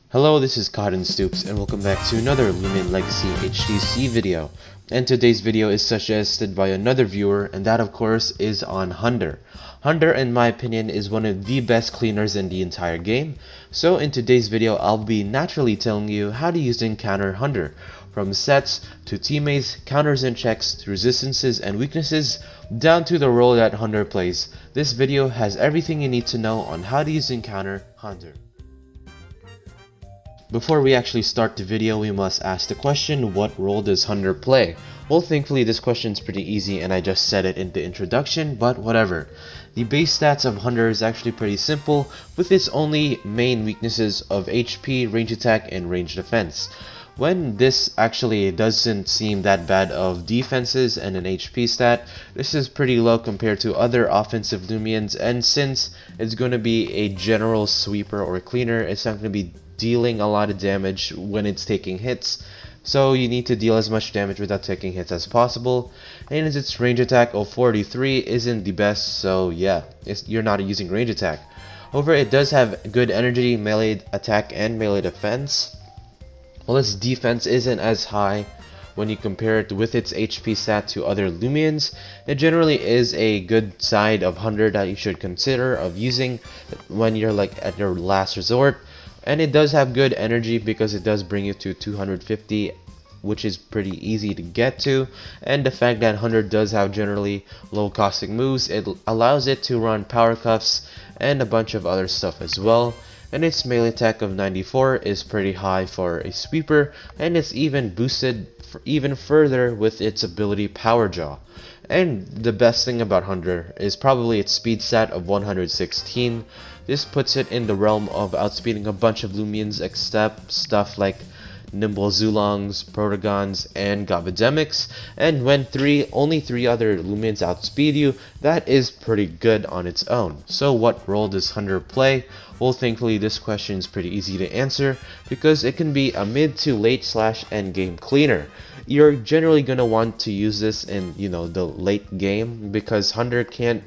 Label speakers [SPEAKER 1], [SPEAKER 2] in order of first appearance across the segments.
[SPEAKER 1] Hello, this is Cotton Stoops, and welcome back to another Lumen Legacy HTUC video. And today's video is suggested by another viewer, and that of course is on Hunder. Hunder, in my opinion, is one of the best cleaners in the entire game. So in today's video, I'll be naturally telling you how to use and counter Hunder. From sets, to teammates, counters and checks, to resistances and weaknesses, down to the role that Hunder plays. This video has everything you need to know on how to use and counter Hunder. Before we actually start the video, we must ask the question, what role does Hunder play? Well, thankfully this question is pretty easy and I just said it in the introduction, but whatever. The base stats of Hunder is actually pretty simple, with its only main weaknesses of HP, range attack, and range defense. When this actually doesn't seem that bad of defenses and an HP stat, this is pretty low compared to other offensive Lumians, and since it's going to be a general sweeper or cleaner, it's not going to be dealing a lot of damage when it's taking hits, so you need to deal as much damage without taking hits as possible. And its range attack of 43 isn't the best, so yeah, you're not using range attack. However, it does have good energy, melee attack, and melee defense. While its defense isn't as high when you compare it with its HP stat to other Lumians, it generally is a good side of Hunder that you should consider of using when you're like at your last resort. And it does have good energy because it does bring you to 250, which is pretty easy to get to. And the fact that Hunder does have generally low costing moves, it allows it to run power cuffs and a bunch of other stuff as well. And its melee attack of 94 is pretty high for a sweeper, and it's even boosted even further with its ability Power Jaw. And the best thing about Hunder is probably its speed stat of 116. This puts it in the realm of outspeeding a bunch of Lumians except stuff like Nimble Zulongs, Protagons, and Gobademics, and when only three other Lumians outspeed you, that is pretty good on its own. So what role does Hunder play? Well, thankfully this question is pretty easy to answer because it can be a mid to late / end game cleaner. You're generally gonna want to use this in the late game because Hunder can't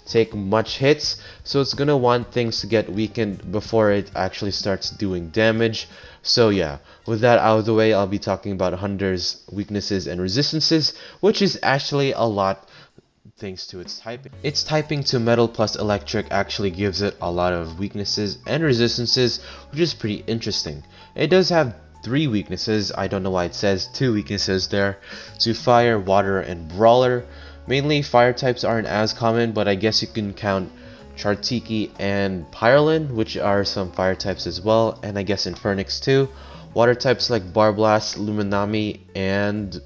[SPEAKER 1] take much hits, so it's gonna want things to get weakened before it actually starts doing damage. So yeah, with that out of the way, I'll be talking about Hunder's weaknesses and resistances, which is actually a lot thanks to its typing. Its typing to metal plus electric actually gives it a lot of weaknesses and resistances, which is pretty interesting. It does have 3 weaknesses, I don't know why it says 2 weaknesses there, to fire, water, and brawler. Mainly fire types aren't as common, but I guess you can count Chartiki and Pyrolin, which are some fire types as well, and I guess Infernix too. Water types like Barblast, Luminami, and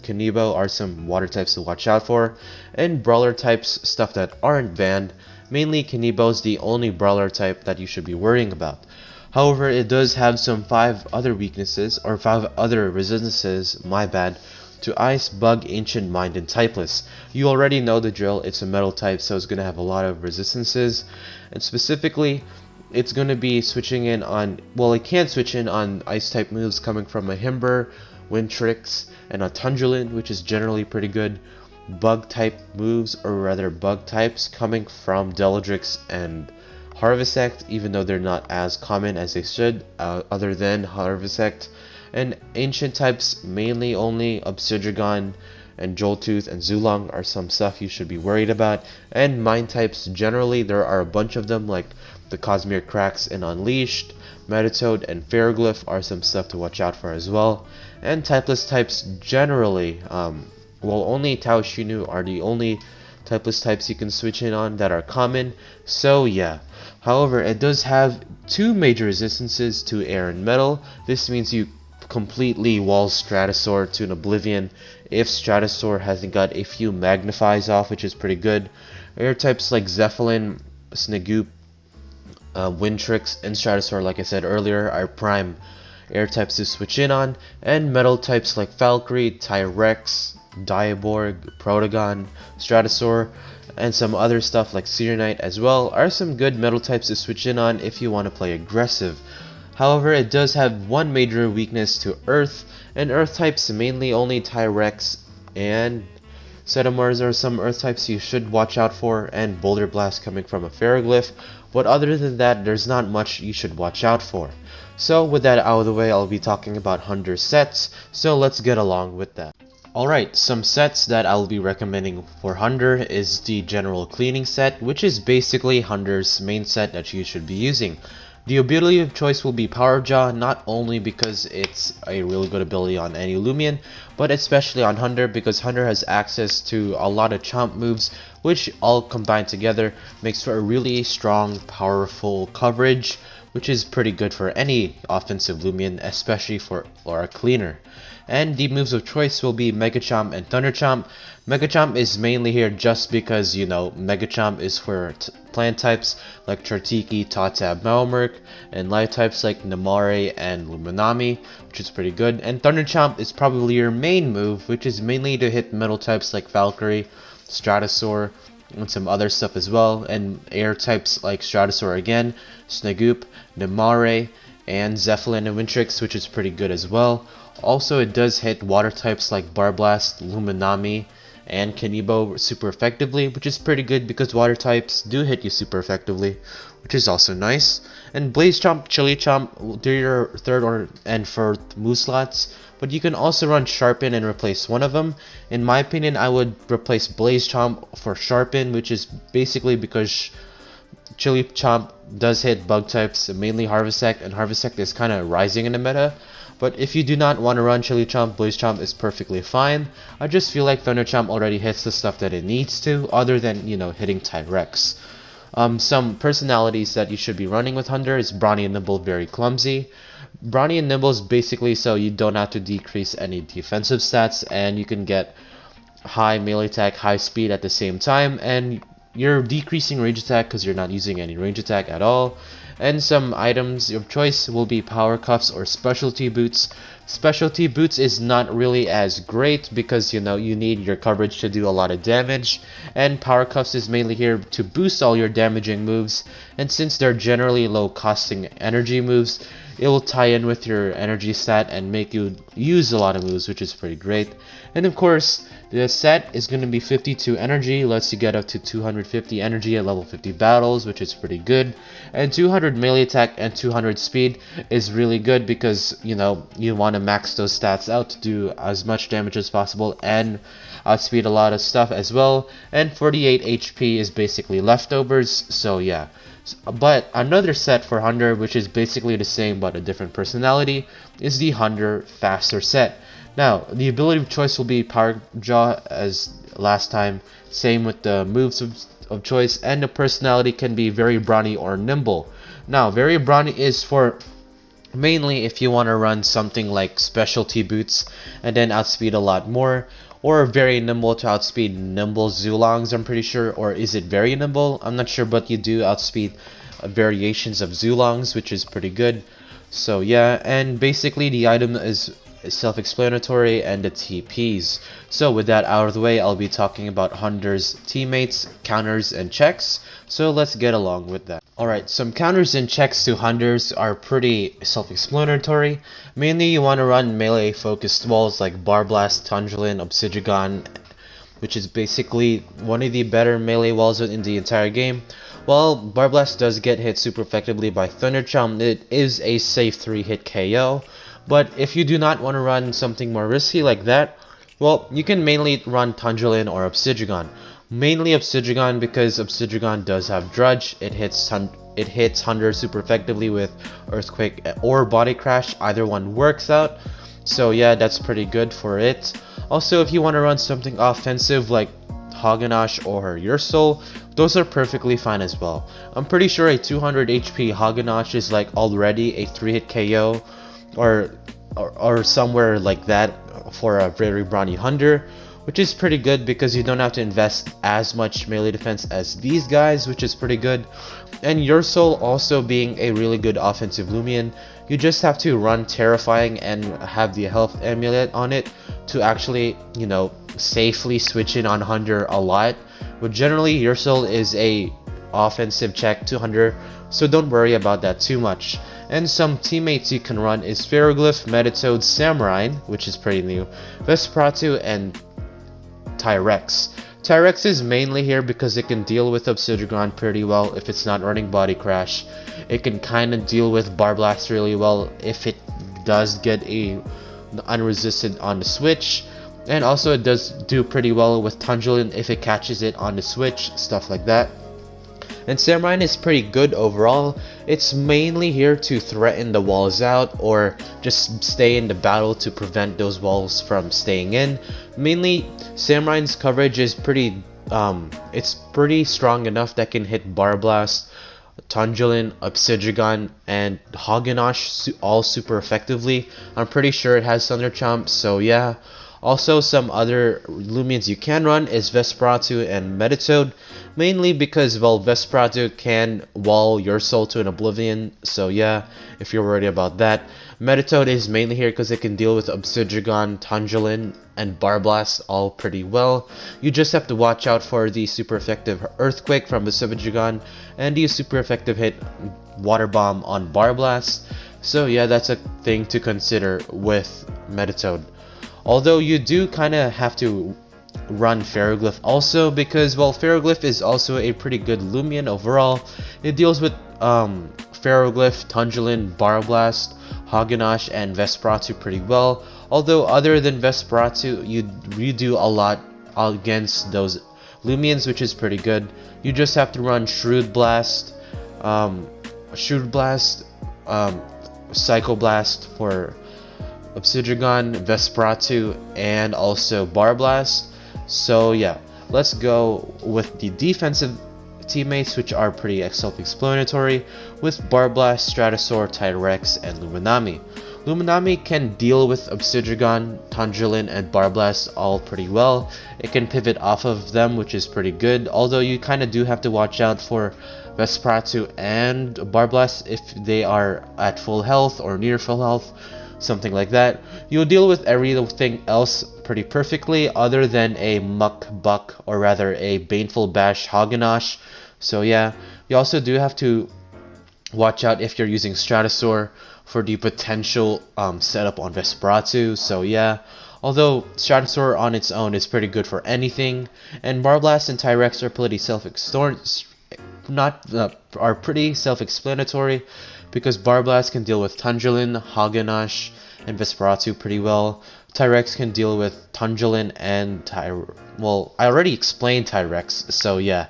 [SPEAKER 1] C.B.O are some water types to watch out for, and brawler types, stuff that aren't banned. Mainly C.B.O is the only brawler type that you should be worrying about. However, it does have some 5 other weaknesses, or 5 other resistances, my bad, to Ice, Bug, Ancient, Mind, and Typeless. You already know the drill, it's a metal type, so it's going to have a lot of resistances, and specifically, it's going to be switching in on, well, it can switch in on Ice type moves coming from a Himber, Wintrix, and a Tundrelin, which is generally pretty good. Bug type moves, or rather bug types, coming from Deladrix and Harvesect, even though they're not as common as they should, other than Harvesect. And ancient types, mainly only Obsidian and Joltooth and Zulong are some stuff you should be worried about. And mind types, generally there are a bunch of them, like the Cosmere Cracks and Unleashed, Metatoad and Ferroglyph are some stuff to watch out for as well. And typeless types generally, only Tao Shinu are the only typeless types you can switch in on that are common, so yeah. However, it does have 2 major resistances to air and metal. This means you completely wall Stratosaur to an oblivion if Stratosaur hasn't got a few magnifies off, which is pretty good. Air types like Zeppelin, Snegoop, Wintrix, and Stratosaur, like I said earlier, are prime air types to switch in on, and metal types like Valkyrie, Tyrex, Diaborg, Protagon, Stratosaur, and some other stuff like Serenite as well are some good metal types to switch in on if you want to play aggressive. However, it does have one major weakness to Earth, and Earth types mainly only Tyrex and Setamars are some earth types you should watch out for, and Boulder Blast coming from a Ferroglyph, but other than that, there's not much you should watch out for. So with that out of the way, I'll be talking about Hunder sets, so let's get along with that. Alright, some sets that I'll be recommending for Hunder is the General Cleaning set, which is basically Hunder's main set that you should be using. The ability of choice will be Power Jaw, not only because it's a really good ability on any Lumion, but especially on Hunder because Hunder has access to a lot of chomp moves, which all combined together makes for a really strong, powerful coverage, which is pretty good for any offensive Lumion, especially for a cleaner. And the moves of choice will be Mega Chomp and Thunder Chomp. Mega Chomp is mainly here just because, you know, Mega Chomp is for plant types like Chartiki, Tatab, Malamurk, and light types like Namare and Luminami, which is pretty good. And Thunder Chomp is probably your main move, which is mainly to hit metal types like Valkyrie, Stratosaur, and some other stuff as well, and air types like Stratosaur again, Snagoop, Namare, and Zeppelin and Wintrix, which is pretty good as well. Also, it does hit water types like Barblast, Luminami, and C.B.O super effectively, which is pretty good because water types do hit you super effectively, which is also nice. And Blaze Chomp, Chili Chomp do your third and fourth move slots, but you can also run Sharpen and replace one of them. In my opinion, I would replace Blaze Chomp for Sharpen, which is basically because Chili Chomp does hit bug types, mainly Harvestect, and Harvestect is kind of rising in the meta. But if you do not want to run Chili Chomp, Blaze Chomp is perfectly fine. I just feel like Thunder Chomp already hits the stuff that it needs to, other than, you know, hitting Tyrex. Some personalities that you should be running with Hunder is Brawny and Nimble, very clumsy. Brawny and Nimble is basically so you don't have to decrease any defensive stats, and you can get high melee attack, high speed at the same time, and you're decreasing range attack because you're not using any range attack at all. And some items of choice will be Power Cuffs or Specialty Boots. Specialty Boots is not really as great because, you know, you need your coverage to do a lot of damage, and Power Cuffs is mainly here to boost all your damaging moves, and since they're generally low costing energy moves, it will tie in with your energy stat and make you use a lot of moves, which is pretty great. And of course, the set is going to be 52 energy, lets you get up to 250 energy at level 50 battles, which is pretty good. And 200 melee attack and 200 speed is really good because, you know, you want to max those stats out to do as much damage as possible and outspeed a lot of stuff as well. And 48 HP is basically leftovers, so yeah. But another set for Hunder, which is basically the same but a different personality, is the Hunder Faster set. Now, the ability of choice will be Power Jaw as last time, same with the moves of choice, and the personality can be Very Brawny or Nimble. Now, Very Brawny is for mainly if you want to run something like Specialty Boots and then outspeed a lot more, or Very Nimble to outspeed Nimble Zulongs, I'm pretty sure, or is it Very Nimble? I'm not sure, but you do outspeed variations of Zulongs, which is pretty good. So yeah, and basically the item is self-explanatory and the TPs. So with that out of the way, I'll be talking about Hunder's teammates, counters, and checks. So let's get along with that. Alright, some counters and checks to Hunters are pretty self-explanatory. Mainly you want to run melee focused walls like Barblast, Tundrelin, Obsidian, which is basically one of the better melee walls in the entire game. While Barblast does get hit super effectively by Thunder Chomp, it is a safe 3-hit KO. But if you do not want to run something more risky like that, well, you can mainly run Tundrelin or Obsidian. Mainly Obsidian because Obsidian does have Drudge. It hits Hunder super effectively with Earthquake or Body Crash. Either one works out. So yeah, that's pretty good for it. Also, if you want to run something offensive like Haganash or Your Soul, those are perfectly fine as well. I'm pretty sure a 200 HP Haganash is like already a 3-hit KO. Or somewhere like that for a Very Brawny Hunder, which is pretty good because you don't have to invest as much melee defense as these guys, which is pretty good. And Your Soul also being a really good offensive Lumion, you just have to run Terrifying and have the health amulet on it to actually, you know, safely switch in on Hunder a lot. But generally, Your Soul is a offensive check to Hunder, so don't worry about that too much. And some teammates you can run is Ferroglyph, Metatoad, Samurai, which is pretty new, Vesperatu, and Tyrex. Tyrex is mainly here because it can deal with Obsidian pretty well if it's not running Body Crash. It can kind of deal with Bar Blast really well if it does get a unresisted on the switch. And also it does do pretty well with Tundulin if it catches it on the switch, stuff like that. And Samurai is pretty good overall. It's mainly here to threaten the walls out or just stay in the battle to prevent those walls from staying in. Mainly, Samurai's coverage is pretty strong enough that can hit Bar Blast, Tundulin, Obsidian, and Hagenosh all super effectively. I'm pretty sure it has Thunder Chomp, so yeah. Also, some other Lumions you can run is Vesperatu and Metronette, mainly because, well, Vesperatu can wall your soul to an oblivion, so yeah, if you're worried about that. Metronette is mainly here because it can deal with Obsidian, Tundulin, and Bar Blast all pretty well. You just have to watch out for the super effective Earthquake from Obsidian and the super effective hit Water Bomb on Bar Blast. So yeah, that's a thing to consider with Metronette. Although you do kind of have to run Ferroglyph also because, well, Ferroglyph is also a pretty good Lumion overall. It deals with Ferroglyph, Tundulin, Bar Blast, Hagenosh, and Vesperatu pretty well. Although other than Vesperatu, you do a lot against those Lumions, which is pretty good. You just have to run Shrewd Blast, Psycho Blast for Obsidian, Vesperatu, and also Bar Blast. So yeah, let's go with the defensive teammates, which are pretty self-explanatory, with Bar Blast, Stratosaur, Tyrex, and Luminami. Luminami can deal with Obsidian, Tundulin, and Bar Blast all pretty well. It can pivot off of them, which is pretty good, although you kind of do have to watch out for Vesperatu and Bar Blast if they are at full health or near full health, something like that. You'll deal with everything else pretty perfectly other than a Muck Buck, or rather a Baneful Bash Hagenosh. So yeah, you also do have to watch out if you're using Stratosaur for the potential setup on Vesperatu. So yeah, although Stratosaur on its own is pretty good for anything, and Bar Blast and Tyrex are pretty self-explanatory because Bar Blast can deal with Tundulin, Hagenosh, and Vesperatu pretty well. Tyrex can deal with Tundulin and well, I already explained Tyrex, so yeah.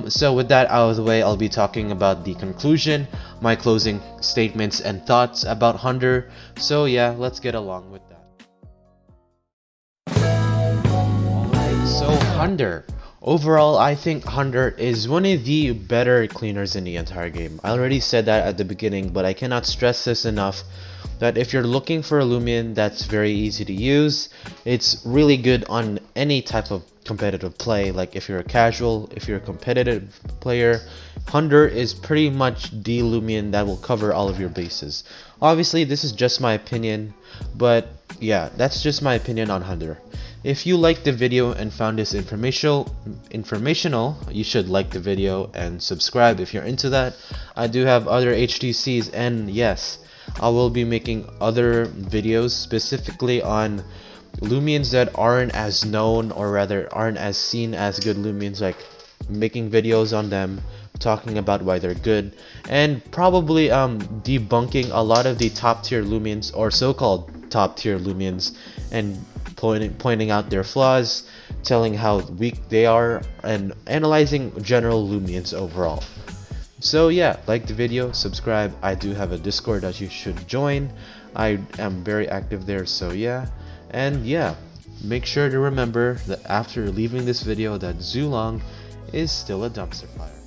[SPEAKER 1] So with that out of the way, I'll be talking about the conclusion, my closing statements and thoughts about Hunder. So yeah, let's get along with that. Alright, so Hunder. Overall, I think Hunder is one of the better cleaners in the entire game. I already said that at the beginning, but I cannot stress this enough, that if you're looking for a Lumion that's very easy to use, it's really good on any type of competitive play. Like if you're a casual, if you're a competitive player, Hunder is pretty much the Lumion that will cover all of your bases. Obviously, this is just my opinion, but yeah, that's just my opinion on Hunder. If you liked the video and found this informational, you should like the video and subscribe if you're into that. I do have other HTCs, and yes, I will be making other videos specifically on Lumions that aren't as known, or rather aren't as seen as good Lumions, like making videos on them, talking about why they're good, and probably debunking a lot of the top tier Lumions, or so-called top tier Lumions, and pointing out their flaws, telling how weak they are, and analyzing general Lumions overall. So yeah, like the video, subscribe. I do have a Discord that you should join. I am very active there, so yeah. And yeah, make sure to remember that after leaving this video that Zulong is still a dumpster fire.